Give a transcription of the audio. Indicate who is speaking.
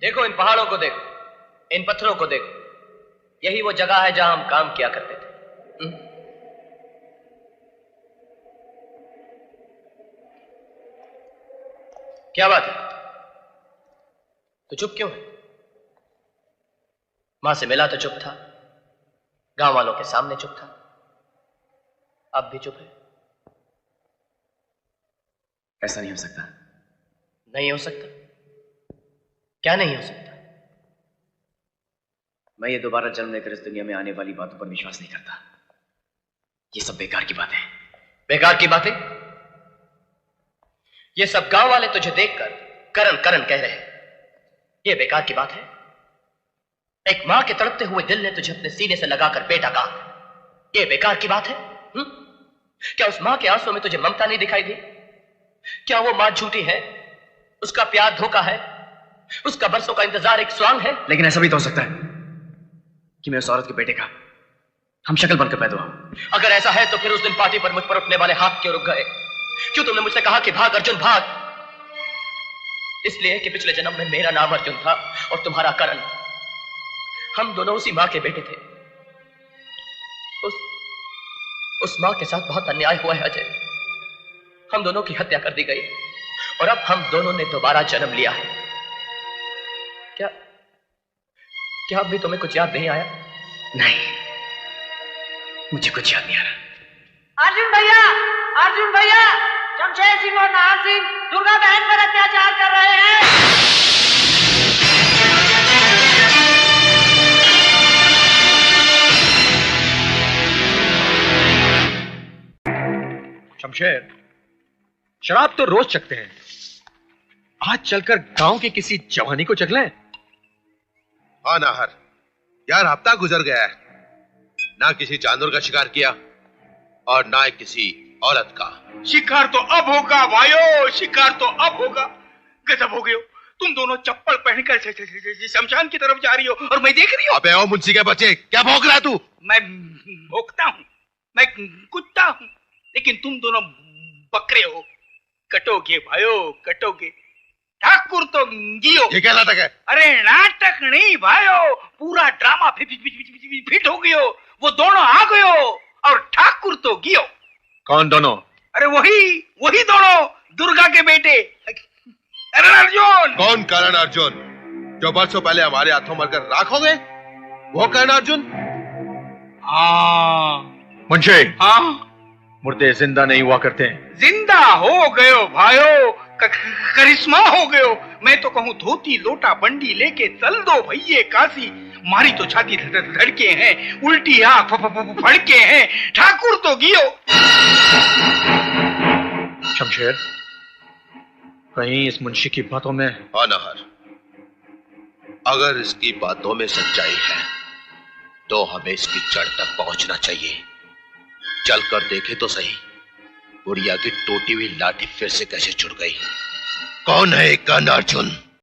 Speaker 1: देखो इन पहाड़ों को देखो, इन पत्थरों को देखो, यही वो जगह है जहां हम काम किया करते थे। क्या बात है, तो चुप क्यों है? मां से मिला तो चुप था, गांव वालों के सामने चुप था, अब भी चुप है।
Speaker 2: ऐसा नहीं हो सकता।
Speaker 1: नहीं हो सकता? क्या नहीं हो सकता?
Speaker 2: मैं ये दोबारा जन्म लेकर इस दुनिया में आने वाली बातों पर विश्वास नहीं करता। ये सब बेकार की बातें।
Speaker 1: बेकार की बातें? ये सब गांव वाले तुझे देखकर करण करण कह रहे हैं, ये बेकार की बात है? एक मां के तड़पते हुए दिल ने तुझे अपने सीने से लगाकर बेटा कहा, ये बेकार की बात है? क्या उस मां के आंसुओं में तुझे ममता नहीं दिखाई दी? क्या वो मां झूठी है? उसका प्यार धोखा है? उसका बरसों का इंतजार एक स्वांग है?
Speaker 2: लेकिन ऐसा भी तो हो सकता है कि मैं उस औरत के बेटे का हम शक्ल बनकर पैदा हुआ।
Speaker 1: अगर ऐसा है तो फिर उस दिन पार्टी पर मुझ पर उठने वाले हाथ क्यों रुक गए? क्यों तुमने मुझसे कहा कि भाग अर्जुन भाग? इसलिए कि पिछले जन्म में मेरा नाम अर्जुन था और तुम्हारा करण। हम दोनों उसी मां के बेटे थे। उस मां के साथ बहुत अन्याय हुआ है अजय। हम दोनों की हत्या कर दी गई और अब हम दोनों ने दोबारा जन्म लिया है। क्या अब भी तुम्हें कुछ याद नहीं आया?
Speaker 2: नहीं, मुझे कुछ याद नहीं आ रहा।
Speaker 3: अर्जुन भैया, शमशेर सिंह और नाहर सिंह दुर्गा बहन पर अत्याचार कर रहे हैं।
Speaker 4: शमशेर, शराब तो रोज चखते हैं, आज चलकर गांव की किसी जवानी को चख लें।
Speaker 5: हाँ नाहर, यार हफ्ता गुजर गया है, ना किसी जानवर का शिकार किया और ना किसी औरत का।
Speaker 6: शिकार तो अब होगा भाइयों, शिकार तो अब होगा। गजब हो गए हो, तुम दोनों चप्पल पहनकर शमशान की तरफ जा रही हो और मैं देख रही हूँ।
Speaker 5: अबे ओ मुंशी के बच्चे, क्या भौंक रहा है तू?
Speaker 6: मैं भौंकता हूँ, मैं कुत्ता हूँ, लेकिन तुम दोनों बकरे हो। कटोगे भाइयों, कटोगे। ठाकुर तो गियो।
Speaker 5: ये क्या नाटक है?
Speaker 6: अरे नाटक नहीं भाइयों, पूरा ड्रामा फिट हो गयो। वो दोनों आ गयो और ठाकुर तो गियो।
Speaker 4: कौन दोनों?
Speaker 6: अरे वही दोनों, दुर्गा के बेटे करण अर्जुन।
Speaker 5: कौन करण अर्जुन? जो बरसों पहले हमारे हाथों मरकर राख हो गए, वो करण अर्जुन?
Speaker 6: हाँ
Speaker 4: मुंशी,
Speaker 6: हाँ,
Speaker 4: मुर्दे जिंदा नहीं हुआ करते हैं।
Speaker 6: जिंदा हो गयो भाइयों, करिश्मा हो गयो। मैं तो कहूँ धोती लोटा बंडी लेके चल दो भैये काशी। मारी तो छाती धड़के हैं, उल्टी आंख फड़के हैं। ठाकुर तो गियो।
Speaker 4: शमशेर, कहीं इस मुंशी की बातों में?
Speaker 5: हाँ नाहर, अगर इसकी बातों में सच्चाई है तो हमें इसकी जड़ तक पहुंचना चाहिए। चलकर देखे तो सही, बुढ़िया की टूटी हुई लाठी फिर से कैसे जुड़ गई। कौन है कर्ण अर्जुन?